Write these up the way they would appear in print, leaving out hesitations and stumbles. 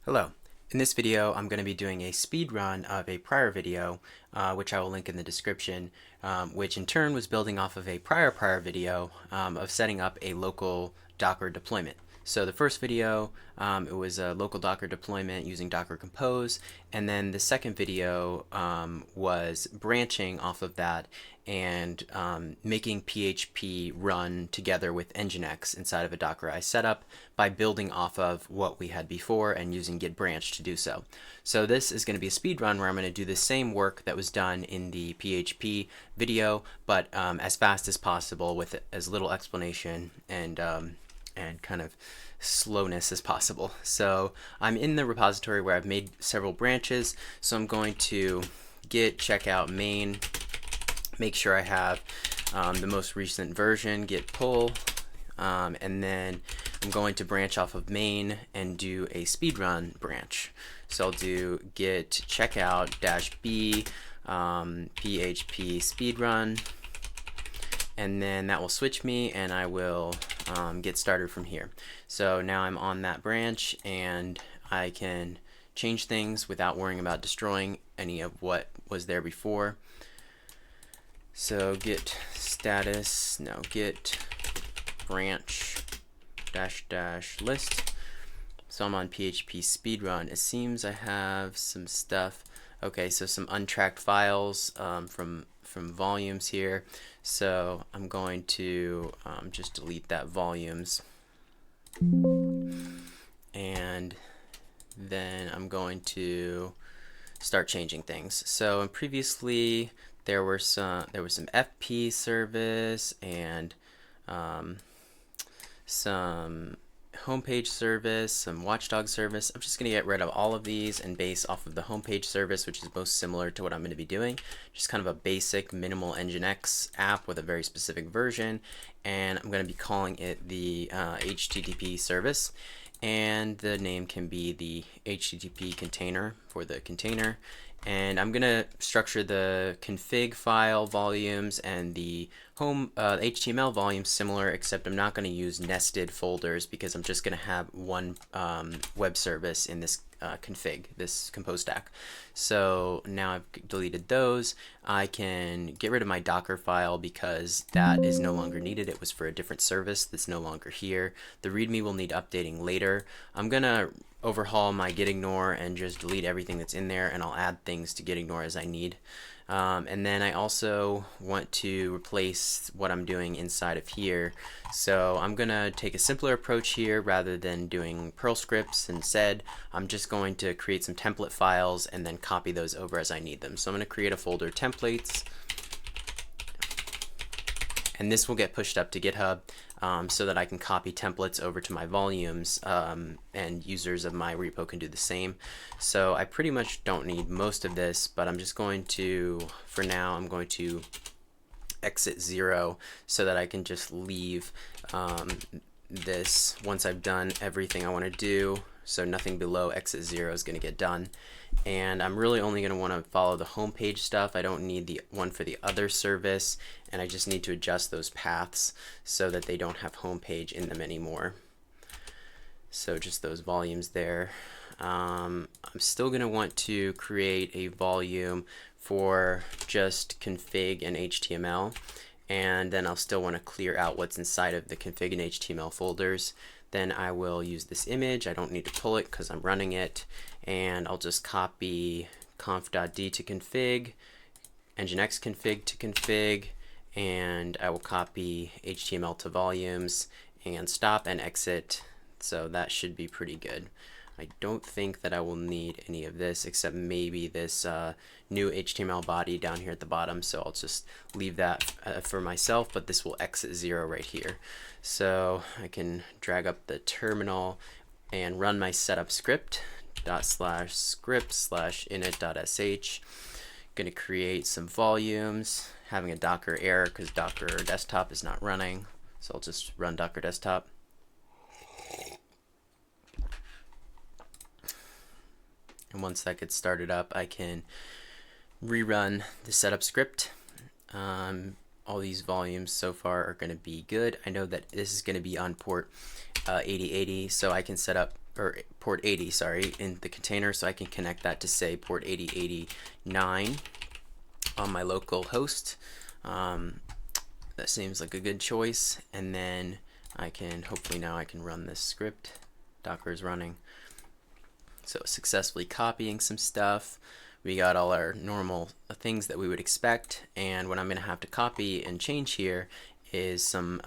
Hello. In this video, I'm going to be doing a speed run of a prior video, which I will link in the description, which in turn was building off of a prior video of setting up a local Docker deployment. So the first video, it was a local Docker deployment using Docker Compose, and then the second video was branching off of that and making PHP run together with NGINX inside of a Dockerized setup by building off of what we had before and using git branch to do so. So this is going to be a speed run where I'm going to do the same work that was done in the PHP video, but as fast as possible with as little explanation and kind of slowness as possible. So I'm in the repository where I've made several branches, so I'm going to git checkout main, make sure I have the most recent version, git pull, and then I'm going to branch off of main and do a speedrun branch. So I'll do git checkout -b php speedrun, and then that will switch me and I will get started from here. So now I'm on that branch and I can change things without worrying about destroying any of what was there before. So git status, no, git branch -- list. So I'm on PHP speedrun. It seems I have some stuff. Okay, so some untracked files from volumes here. So I'm going to just delete that volumes, and then I'm going to start changing things. So previously there was some FP service and some homepage service, some watchdog service. I'm just going to get rid of all of these and base off of the homepage service, which is most similar to what I'm going to be doing. Just kind of a basic minimal NGINX app with a very specific version, and I'm going to be calling it the HTTP service, and the name can be the HTTP container for the container. And I'm going to structure the config file volumes and the home HTML volumes similar, except I'm not going to use nested folders because I'm just going to have one web service in this config, this compose stack. So now I've deleted those. I can get rid of my Docker file because that is no longer needed. It was for a different service that's no longer here. The README will need updating later. I'm going to overhaul my gitignore and just delete everything that's in there, and I'll add things to gitignore as I need. And then I also want to replace what I'm doing inside of here. So I'm going to take a simpler approach here rather than doing Perl scripts. Instead, I'm just going to create some template files and then copy those over as I need them. So I'm going to create a folder templates, and this will get pushed up to GitHub so that I can copy templates over to my volumes, and users of my repo can do the same. So I pretty much don't need most of this, but I'm just going to, for now, I'm going to exit 0 so that I can just leave this once I've done everything I want to do. So nothing below exit 0 is going to get done. And I'm really only going to want to follow the homepage stuff. I don't need the one for the other service, and I just need to adjust those paths so that they don't have homepage in them anymore. So just those volumes there. I'm still going to want to create a volume for just config and HTML, and then I'll still want to clear out what's inside of the config and HTML folders. Then I will use this image. I don't need to pull it because I'm running it, and I'll just copy conf.d to config, nginx config to config, and I will copy HTML to volumes and stop and exit. So that should be pretty good. I don't think that I will need any of this except maybe this new HTML body down here at the bottom, so I'll just leave that for myself, but this will exit 0 right here. So I can drag up the terminal and run my setup script /script/init.sh. Going to create some volumes, having a Docker error because Docker desktop is not running, so I'll just run Docker desktop. And once that gets started up, I can rerun the setup script. All these volumes so far are going to be good. I know that this is going to be on port 8080, so I can set up or port 80, sorry, in the container, so I can connect that to say port 8089 on my local host. That seems like a good choice. And then I can, hopefully now I can run this script. Docker is running. So successfully copying some stuff. We got all our normal things that we would expect, and what I'm going to have to copy and change here is some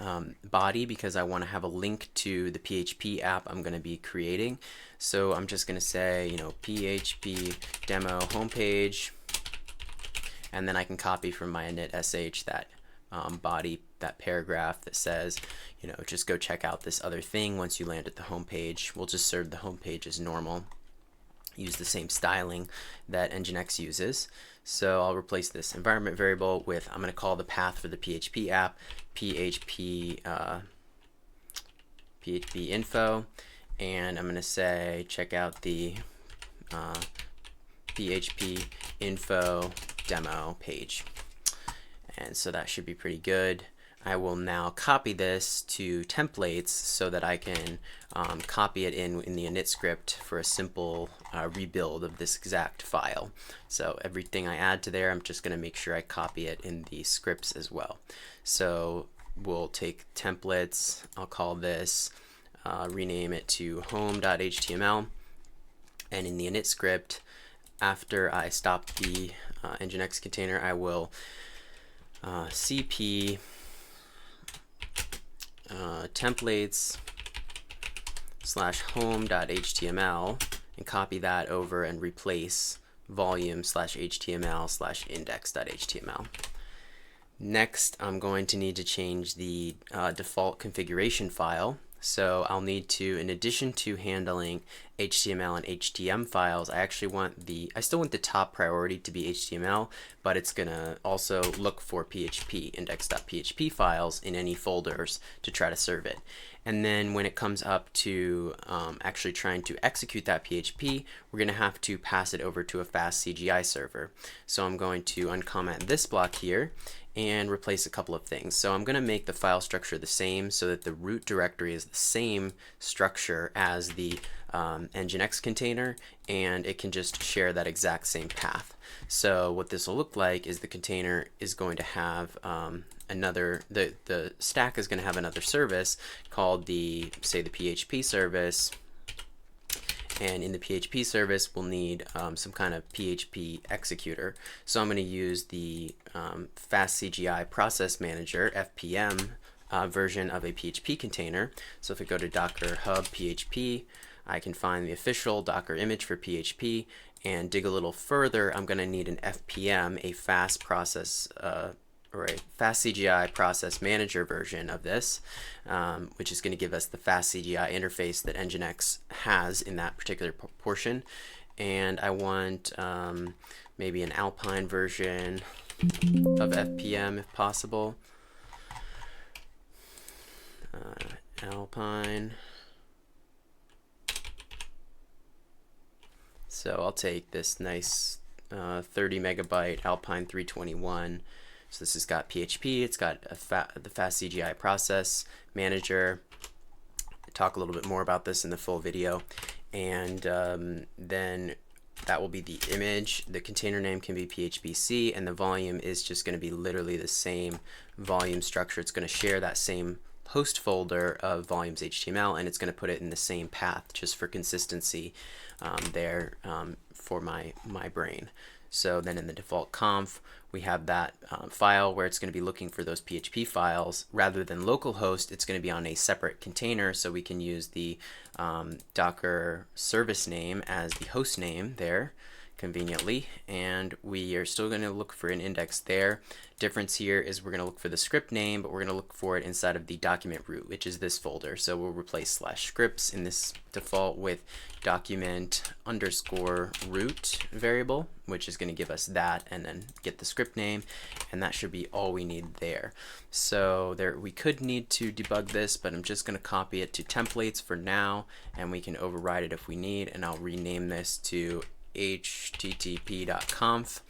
body, because I want to have a link to the PHP app I'm going to be creating. So I'm just going to say, you know, PHP demo homepage, and then I can copy from my init.sh that body, that paragraph that says, you know, just go check out this other thing once you land at the homepage. We'll just serve the homepage as normal. Use the same styling that NGINX uses. So I'll replace this environment variable with, I'm going to call the path for the PHP app PHP info, and I'm going to say check out the PHP info demo page. And so that should be pretty good. I will now copy this to templates so that I can copy it in the init script for a simple rebuild of this exact file. So everything I add to there, I'm just going to make sure I copy it in the scripts as well. So we'll take templates, I'll call this, rename it to home.html, and in the init script, after I stop the NGINX container, I will cp templates /home.html and copy that over and replace volume/html/index.html. Next, I'm going to need to change the default configuration file. So I'll need to, in addition to handling HTML and HTML files, I still want the top priority to be HTML, but it's going to also look for PHP, index.php files in any folders to try to serve it. And then when it comes up to actually trying to execute that PHP, we're going to have to pass it over to a fast CGI server. So I'm going to uncomment this block here and replace a couple of things. So I'm going to make the file structure the same so that the root directory is the same structure as the NGINX container, and it can just share that exact same path. So what this will look like is the container is going to have the stack is going to have another service called the PHP service. And in the PHP service, we'll need some kind of PHP executor. So I'm going to use the Fast CGI Process Manager, FPM, version of a PHP container. So if I go to Docker Hub PHP, I can find the official Docker image for PHP and dig a little further. I'm going to need an FPM, a Fast CGI Process Manager version of this, which is going to give us the Fast CGI interface that NGINX has in that particular portion. And I want maybe an Alpine version of FPM if possible. Alpine. So I'll take this nice 30 megabyte Alpine 321. So this has got PHP, it's got the Fast CGI Process Manager. I'll talk a little bit more about this in the full video. And then that will be the image. The container name can be PHPC, and the volume is just going to be literally the same volume structure. It's going to share that same host folder of volumes HTML, and it's going to put it in the same path just for consistency for my brain. So then in the default conf, we have that file where it's going to be looking for those PHP files. Rather than localhost, it's going to be on a separate container, so we can use the Docker service name as the host name there conveniently, and we are still going to look for an index there. Difference here is we're going to look for the script name, but we're going to look for it inside of the document root, which is this folder. So we'll replace /scripts in this default with document_root variable, which is going to give us that, and then get the script name, and that should be all we need there. So we could need to debug this, but I'm just going to copy it to templates for now, and we can override it if we need, and I'll rename this to http.conf,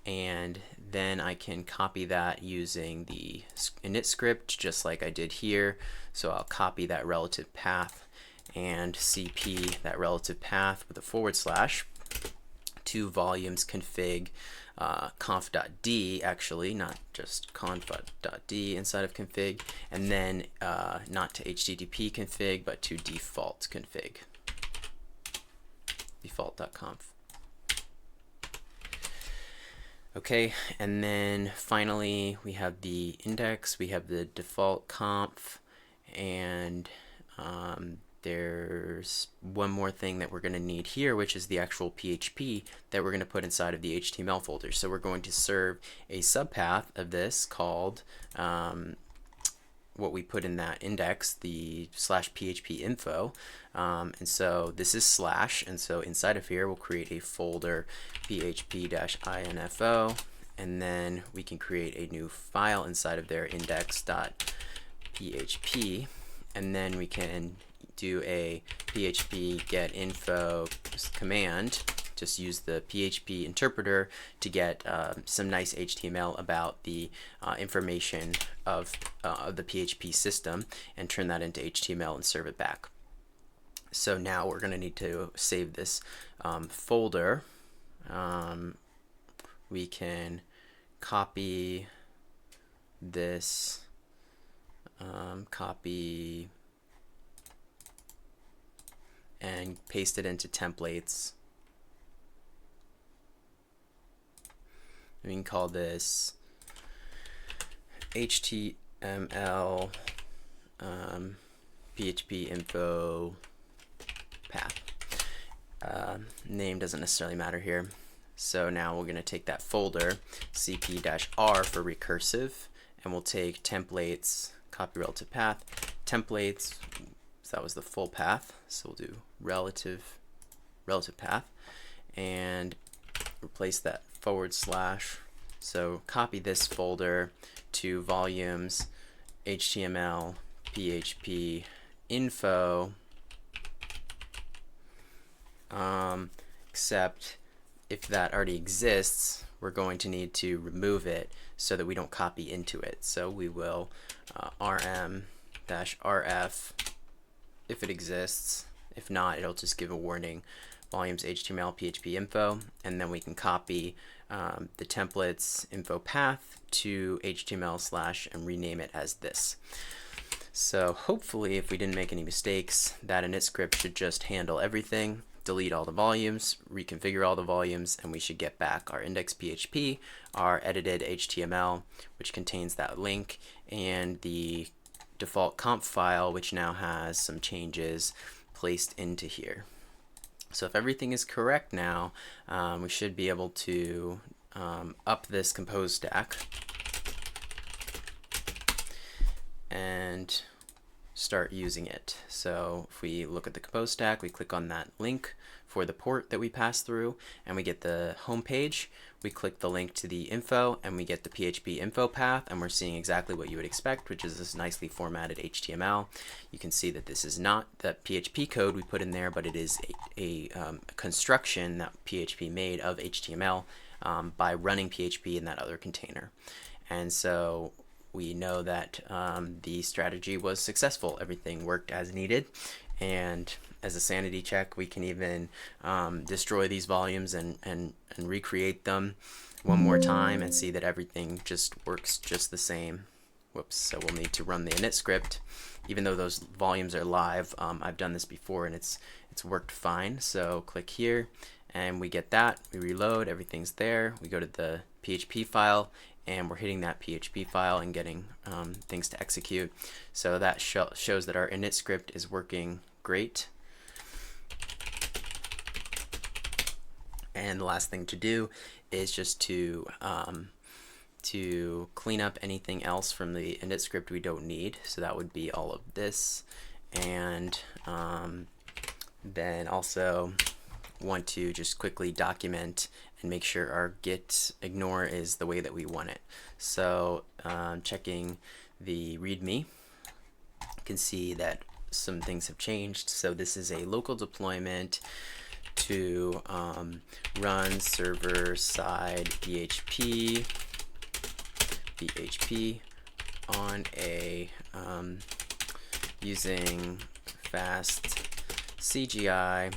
and then I can copy that using the init script just like I did here. So I'll copy that relative path and cp that relative path with a /, to volumes config conf.d, actually, not just conf.d inside of config, and then not to http config, but to default config, default.conf. Okay, and then finally we have the index, we have the default conf, and there's one more thing that we're going to need here, which is the actual PHP that we're going to put inside of the HTML folder. So we're going to serve a subpath of this called what we put in that index, the /php info, and so this is /, and so inside of here we'll create a folder php-info, and then we can create a new file inside of there, index.php, and then we can do a php get info command. Just use the PHP interpreter to get some nice HTML about the information of the PHP system, and turn that into HTML and serve it back. So now we're going to need to save this folder. We can copy this, copy and paste it into templates. We can call this HTML PHP info path. Name doesn't necessarily matter here. So now we're going to take that folder, cp-r for recursive, and we'll take templates, copy relative path, templates, so that was the full path, so we'll do relative path, and replace that /. So copy this folder to volumes HTML PHP info, except if that already exists, we're going to need to remove it so that we don't copy into it. So we will rm-rf if it exists. If not, it'll just give a warning, volumes HTML PHP info, and then we can copy the templates info path to HTML / and rename it as this. So hopefully, if we didn't make any mistakes, that init script should just handle everything, delete all the volumes, reconfigure all the volumes, and we should get back our index.php, our edited HTML, which contains that link, and the default conf file, which now has some changes placed into here. So if everything is correct now, we should be able to up this compose stack and start using it. So if we look at the compose stack, we click on that link for the port that we passed through, and we get the home page. We click the link to the info, and we get the PHP info path, and we're seeing exactly what you would expect, which is this nicely formatted HTML. You can see that this is not the PHP code we put in there, but it is a construction that PHP made of HTML by running PHP in that other container. And so we know that the strategy was successful. Everything worked as needed, and as a sanity check, we can even destroy these volumes and recreate them one more time and see that everything just works just the same. Whoops, so we'll need to run the init script. Even though those volumes are live, I've done this before and it's worked fine. So click here and we get that. We reload, everything's there. We go to the PHP file, and we're hitting that PHP file and getting things to execute. So that shows that our init script is working great. And the last thing to do is just to clean up anything else from the init script we don't need. So that would be all of this, and then also want to just quickly document and make sure our git ignore is the way that we want it. So checking the README, you can see that some things have changed. So this is a local deployment to run server-side PHP on a using fast CGI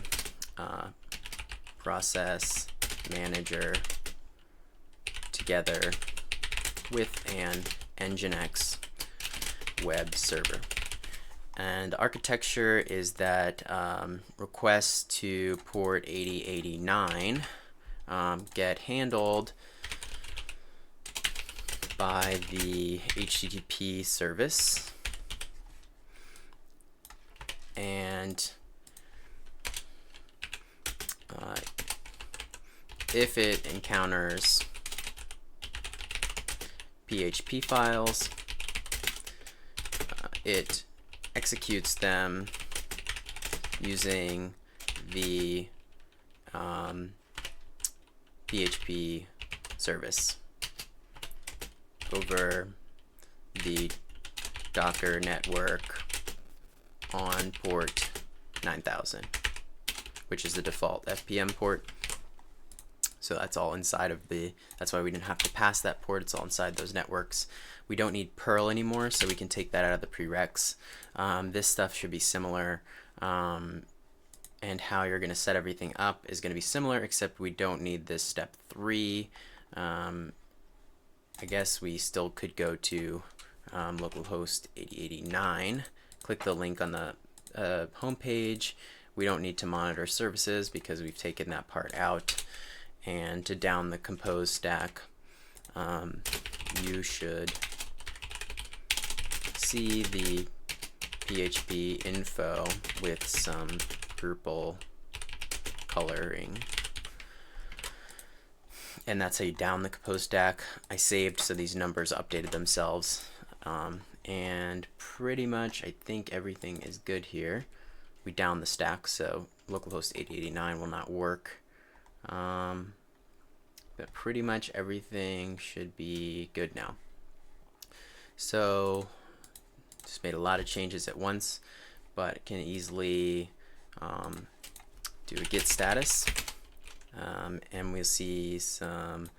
process manager together with an NGINX web server. And the architecture is that requests to port 8089 get handled by the HTTP service, and if it encounters PHP files, it executes them using the PHP service over the Docker network on port 9000, which is the default FPM port. So that's all inside of that's why we didn't have to pass that port. It's all inside those networks. We don't need Perl anymore, so we can take that out of the prereqs. This stuff should be similar, and how you're going to set everything up is going to be similar, except we don't need this step 3. I guess we still could go to localhost 8089, click the link on the home page. We don't need to monitor services because we've taken that part out. And to down the compose stack, you should see the PHP info with some purple coloring. And that's how you down the compose stack. I saved so these numbers updated themselves. And pretty much I think everything is good here. We down the stack, so localhost 8089 will not work. But pretty much everything should be good now. So just made a lot of changes at once, but can easily do a git status, and we'll see some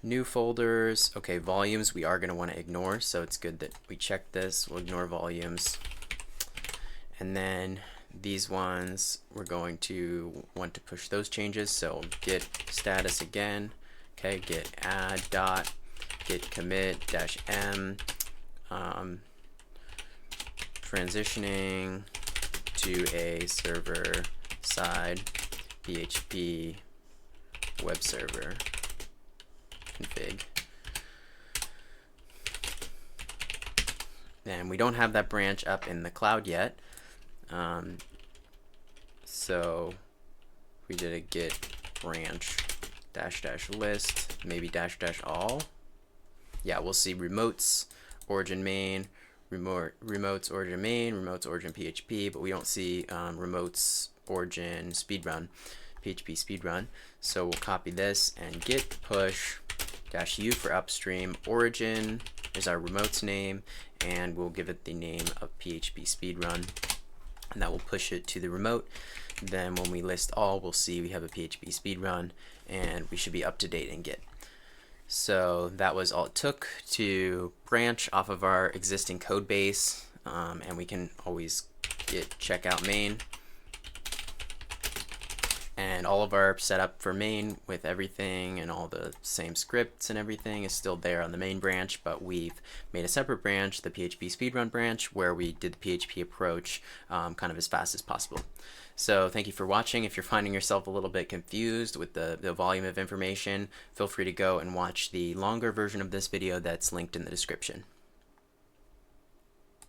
new folders. Okay, volumes we are going to want to ignore, so it's good that we check this. We'll ignore volumes, and then these ones we're going to want to push those changes, so git status again. Okay, git add dot git commit dash m, transitioning to a server side PHP web server config. And we don't have that branch up in the cloud yet. So we did a git branch dash dash list, maybe dash dash all. Yeah, we'll see remotes origin main, remotes origin main, remotes origin PHP, but we don't see remotes origin speedrun, PHP speedrun. So we'll copy this and git push dash u for upstream. Origin is our remotes name, and we'll give it the name of PHP speedrun, and that will push it to the remote. Then when we list all, we'll see we have a PHP speedrun, and we should be up to date in Git. So that was all it took to branch off of our existing code base, and we can always git checkout main, and all of our setup for main with everything and all the same scripts and everything is still there on the main branch, but we've made a separate branch, the PHP speedrun branch, where we did the PHP approach kind of as fast as possible. So thank you for watching. If you're finding yourself a little bit confused with the volume of information, feel free to go and watch the longer version of this video that's linked in the description.